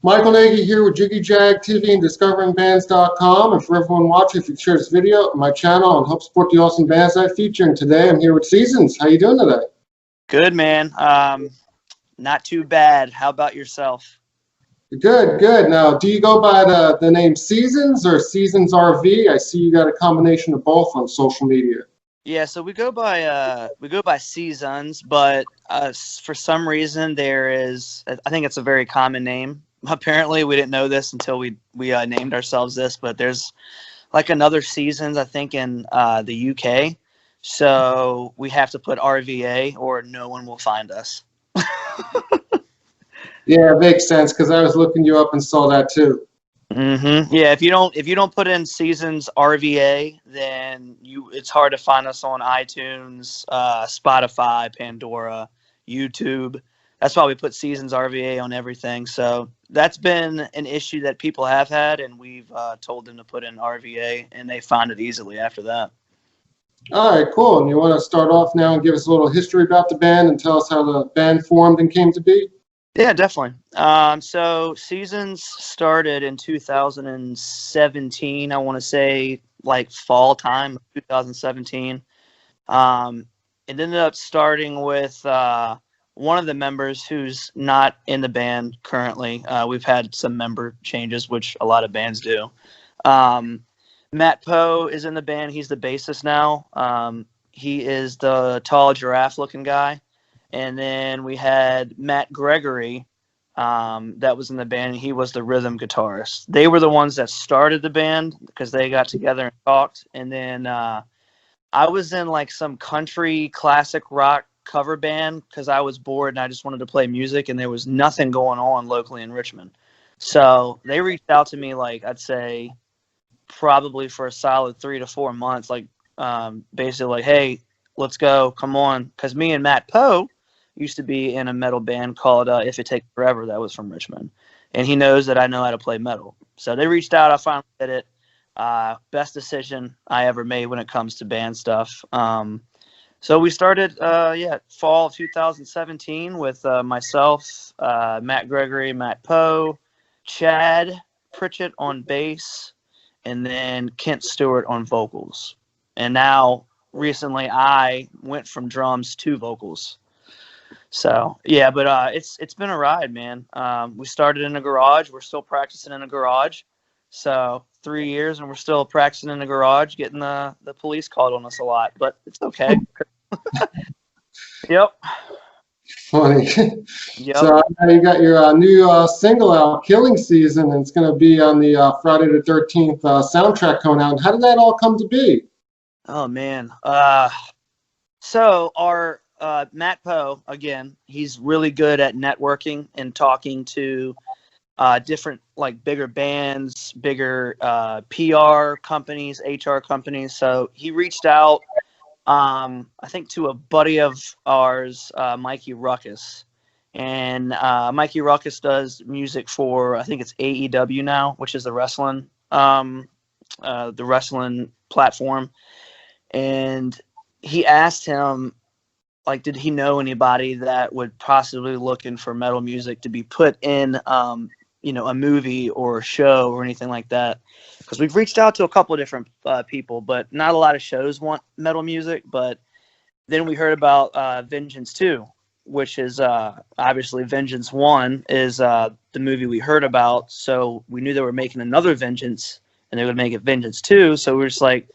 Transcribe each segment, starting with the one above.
Michael Nagy here with Jiggy Jag TV and DiscoveringBands.com. And for everyone watching, if you share this video on my channel and help support the awesome bands I feature. And today I'm here with Seasons. How you doing today? Good, man. Not too bad. How about yourself? Good, good. Now, do you go by the name Seasons or Seasons RV? I see you got a combination of both on social media. Yeah, so we go by seasons, but for some reason there is, I think it's a very common name. Apparently, we didn't know this until we named ourselves this, but there's like another seasons, I think, in the UK. So we have to put RVA or no one will find us. Yeah, it makes sense because I was looking you up and saw that too. Yeah, if you don't put in Seasons RVA, then it's hard to find us on iTunes, Spotify, Pandora, YouTube. That's why we put Seasons RVA on everything. So that's been an issue that people have had, and we've told them to put in RVA, and they find it easily after that. All right, cool. And you want to start off now and give us a little history about the band and tell us how the band formed and came to be? Yeah, definitely. So Seasons started in 2017. I want to say like fall time of 2017. It ended up starting with one of the members who's not in the band currently. We've had some member changes, which a lot of bands do. Matt Poe is in the band. He's the bassist now. He is the tall giraffe-looking guy. And then we had Matt Gregory that was in the band, and he was the rhythm guitarist. They were the ones that started the band because they got together and talked. And then I was in like some country classic rock cover band because I was bored and I just wanted to play music, and there was nothing going on locally in Richmond. So they reached out to me, like I'd say probably for a solid 3 to 4 months, like basically like, hey, let's go, come on. Because me and Matt Poe used to be in a metal band called If It Takes Forever that was from Richmond. And he knows that I know how to play metal. So they reached out. I finally did it. Best decision I ever made when it comes to band stuff. So we started, fall of 2017 with myself, Matt Gregory, Matt Poe, Chad Pritchett on bass, and then Kent Stewart on vocals. And now recently I went from drums to vocals. So yeah, but it's been a ride, man. We started in a garage. We're still practicing in a garage. So 3 years and we're still practicing in the garage, getting the police called on us a lot, but it's okay. Yep. Funny. Yep. So now you got your new single out, Killing Season, and it's going to be on the Friday the 13th soundtrack coming out. How did that all come to be? Oh, man. So our Matt Poe, again, he's really good at networking and talking to different, like, bigger bands, bigger PR companies, HR companies. So he reached out, I think, to a buddy of ours, Mikey Ruckus. And Mikey Ruckus does music for, I think it's AEW now, which is the wrestling platform. And he asked him, like, did he know anybody that would possibly looking for metal music to be put in, a movie or a show or anything like that? Because we've reached out to a couple of different people, but not a lot of shows want metal music. But then we heard about Vengeance 2, which is obviously Vengeance 1 is the movie we heard about. So we knew they were making another Vengeance, and they would make it Vengeance 2. So we were just like,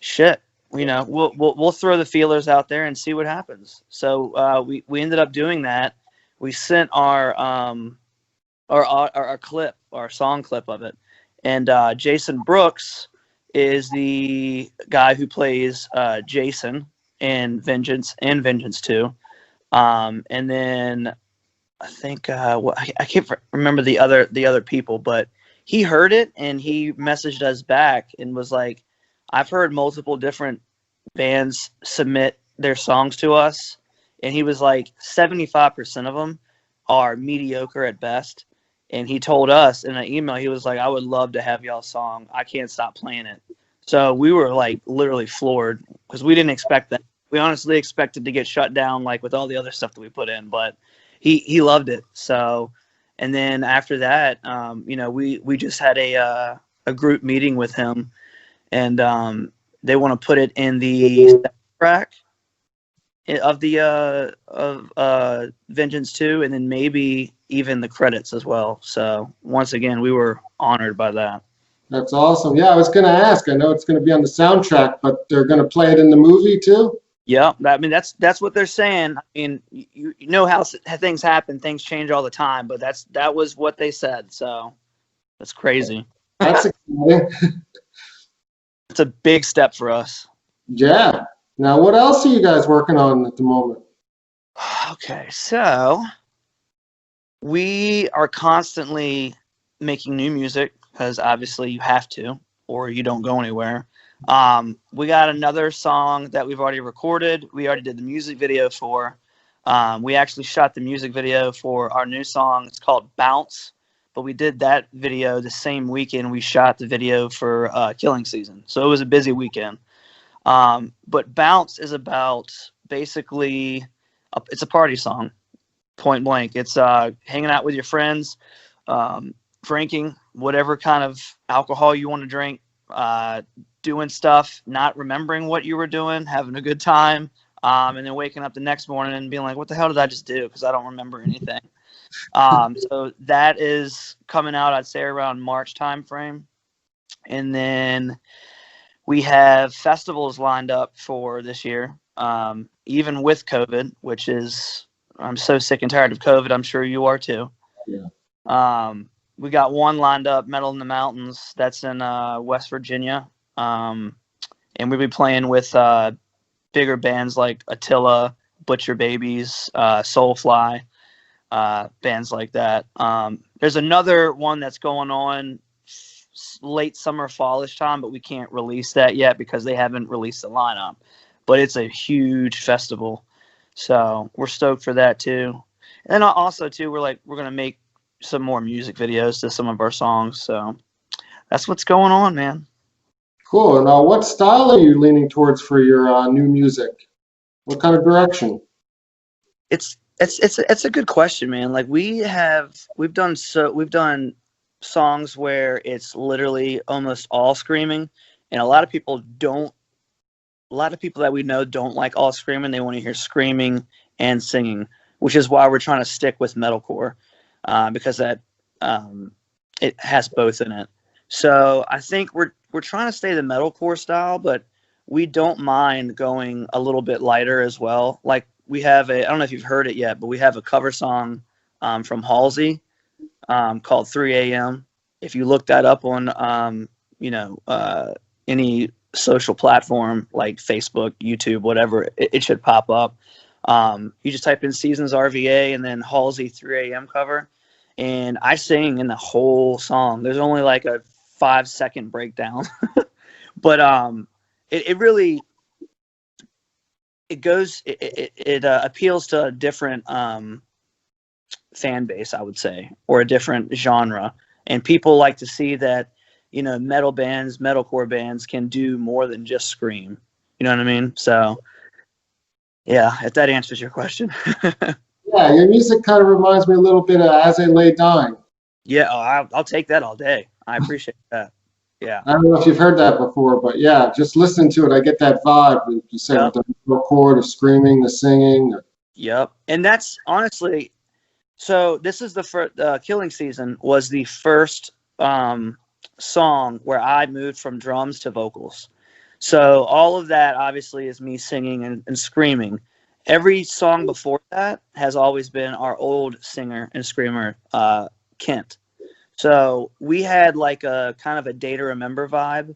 shit. We'll throw the feelers out there and see what happens. So we ended up doing that. We sent our clip, our song clip of it, and Jason Brooks is the guy who plays Jason in Vengeance and Vengeance 2. And then I think I can't remember the other people, but he heard it and he messaged us back and was like, I've heard multiple different bands submit their songs to us, and he was like 75% of them are mediocre at best. And he told us in an email, he was like, I would love to have y'all's song. I can't stop playing it. So we were like literally floored because we didn't expect that. We honestly expected to get shut down like with all the other stuff that we put in, but he loved it. So And then after that, we just had a group meeting with him, and they want to put it in the track of the Vengeance 2, and then maybe even the credits as well. So once again, we were honored by that. That's awesome. Yeah, I was going to ask. I know it's going to be on the soundtrack, but they're going to play it in the movie too? Yeah, I mean that's what they're saying. I mean, you know how things happen, things change all the time, but that was what they said. So that's crazy. That's exciting. It's a big step for us. Yeah. Now, what else are you guys working on at the moment? Okay, so we are constantly making new music because obviously you have to, or you don't go anywhere. We got another song that we've already recorded. We already did the music video for. We actually shot the music video for our new song. It's called Bounce, but we did that video the same weekend we shot the video for Killing Season. So it was a busy weekend. But Bounce is about basically, it's a party song, point blank. It's hanging out with your friends, drinking whatever kind of alcohol you want to drink, doing stuff, not remembering what you were doing, having a good time, and then waking up the next morning and being like, what the hell did I just do? Because I don't remember anything. So that is coming out, I'd say, around March time frame. And then we have festivals lined up for this year, even with COVID, which is, I'm so sick and tired of COVID. I'm sure you are too. Yeah. We got one lined up, Metal in the Mountains. That's in West Virginia. And we'll be playing with bigger bands like Attila, Butcher Babies, Soulfly, bands like that. There's another one that's going on late summer, fallish time, but we can't release that yet because they haven't released the lineup. But it's a huge festival, so we're stoked for that too. And then also too, we're gonna make some more music videos to some of our songs. So that's what's going on, man. Cool. Now, what style are you leaning towards for your new music? What kind of direction? It's a good question, man. Like we've done songs where it's literally almost all screaming, and a lot of people that we know don't like all screaming. They want to hear screaming and singing, which is why we're trying to stick with metalcore, because that it has both in it. So I think we're trying to stay the metalcore style, but we don't mind going a little bit lighter as well. Like we have I don't know if you've heard it yet, but we have a cover song from Halsey called 3 a.m. If you look that up on any social platform like Facebook, YouTube, whatever, it should pop up. You just type in Seasons RVA and then Halsey 3 a.m. cover, and I sing in the whole song. There's only like a 5-second breakdown, but it really appeals to a different fan base, I would say, or a different genre, and people like to see that metalcore bands can do more than just scream. You know what I mean? So yeah, if that answers your question. Yeah, your music kind of reminds me a little bit of As I Lay Dying. Yeah, I'll take that all day. I appreciate that. Yeah. I don't know if you've heard that before, but yeah, just listening to it, I get that vibe. Like you said, with the chord, the screaming, the singing. Yep. And that's honestly, so this is the first, Killing Season was the first song where I moved from drums to vocals. So all of that obviously is me singing and screaming. Every song before that has always been our old singer and screamer, Kent. So we had like a kind of a Day to Remember vibe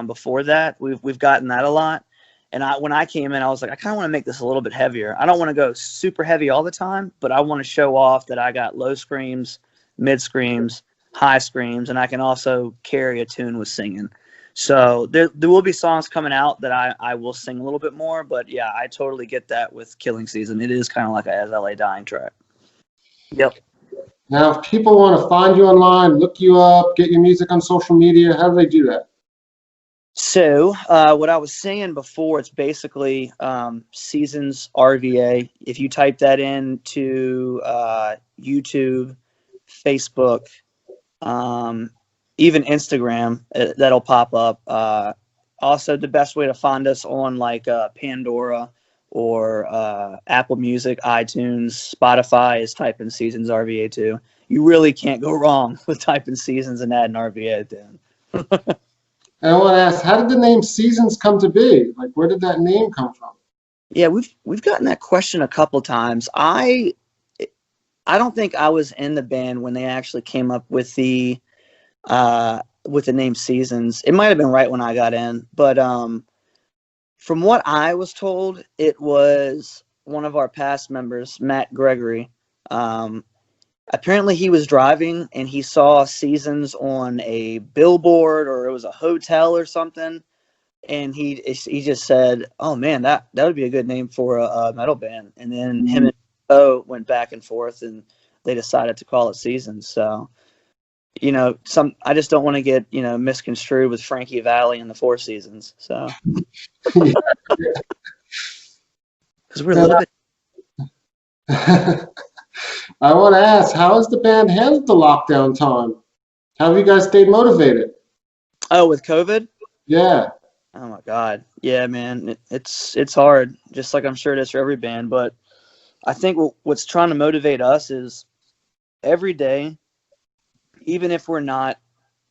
before that. We've gotten that a lot. And when I came in, I was like, I kind of want to make this a little bit heavier. I don't want to go super heavy all the time, but I want to show off that I got low screams, mid screams, high screams, and I can also carry a tune with singing. So there will be songs coming out that I will sing a little bit more, but yeah, I totally get that with Killing Season. It is kind of like a As I Lay Dying track. Yep. Now, if people want to find you online, look you up, get your music on social media, how do they do that? So what I was saying before, it's basically Seasons RVA. If you type that into YouTube, Facebook, even Instagram, that'll pop up. Also, the best way to find us on like Pandora or Apple Music, iTunes, Spotify is type in Seasons RVA2. You really can't go wrong with typing Seasons and adding RVA at the end. And I want to ask, how did the name Seasons come to be? Like, where did that name come from? Yeah, we've gotten that question a couple times. I don't think I was in the band when they actually came up with the name Seasons. It might have been right when I got in, but from what I was told, it was one of our past members, Matt Gregory. Apparently he was driving and he saw Seasons on a billboard, or it was a hotel or something, and he just said, "Oh man, that would be a good name for a metal band." And then him and Bo went back and forth, and they decided to call it Seasons. So, I just don't want to get misconstrued with Frankie Valli and the Four Seasons. So, because we're a little bit. I want to ask, how has the band handled the lockdown time? How have you guys stayed motivated? Oh, with COVID? Yeah. Oh my God. Yeah, man. It's hard, just like I'm sure it is for every band. But I think what's trying to motivate us is every day, even if we're not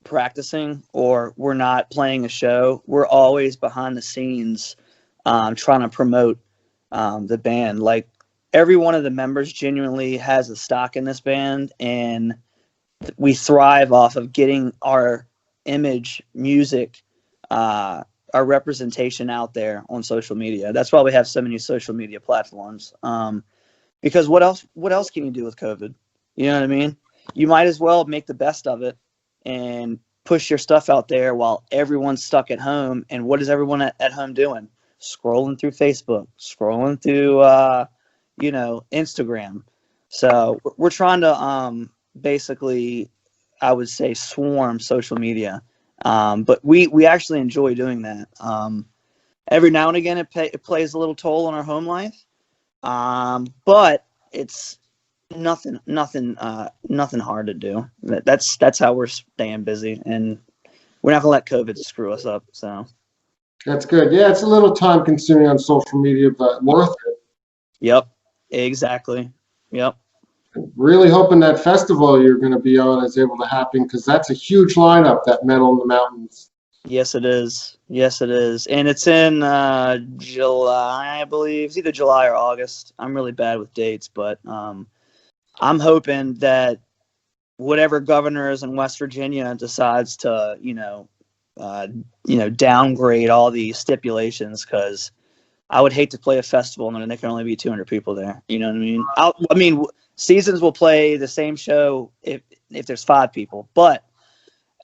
practicing or we're not playing a show, we're always behind the scenes trying to promote the band. Like, every one of the members genuinely has a stock in this band, and we thrive off of getting our image, music, our representation out there on social media. That's why we have so many social media platforms. Because what else can you do with COVID? You know what I mean? You might as well make the best of it and push your stuff out there while everyone's stuck at home. And what is everyone at home doing? Scrolling through Facebook, scrolling through Instagram. So we're trying to basically, I would say, swarm social media. But we actually enjoy doing that. Every now and again, it plays a little toll on our home life. But it's nothing hard to do. That's how we're staying busy, and we're not gonna let COVID screw us up. So That's good. Yeah, it's a little time consuming on social media, but worth it. Yep, exactly. Yep. Really hoping that festival you're going to be on is able to happen, because that's a huge lineup, that Metal in the Mountains. Yes, it is. Yes, it is. And it's in July, I believe. It's either July or August. I'm really bad with dates, but I'm hoping that whatever governor is in West Virginia decides to, downgrade all the stipulations, because I would hate to play a festival and there can only be 200 people there. You know what I mean? Seasons will play the same show if there's 5 people, but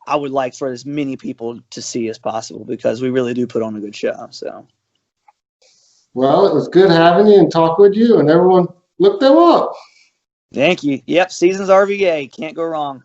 I would like for as many people to see as possible, because we really do put on a good show. So, well, it was good having you and talk with you, and everyone look them up. Thank you. Yep, Seasons RVA, can't go wrong.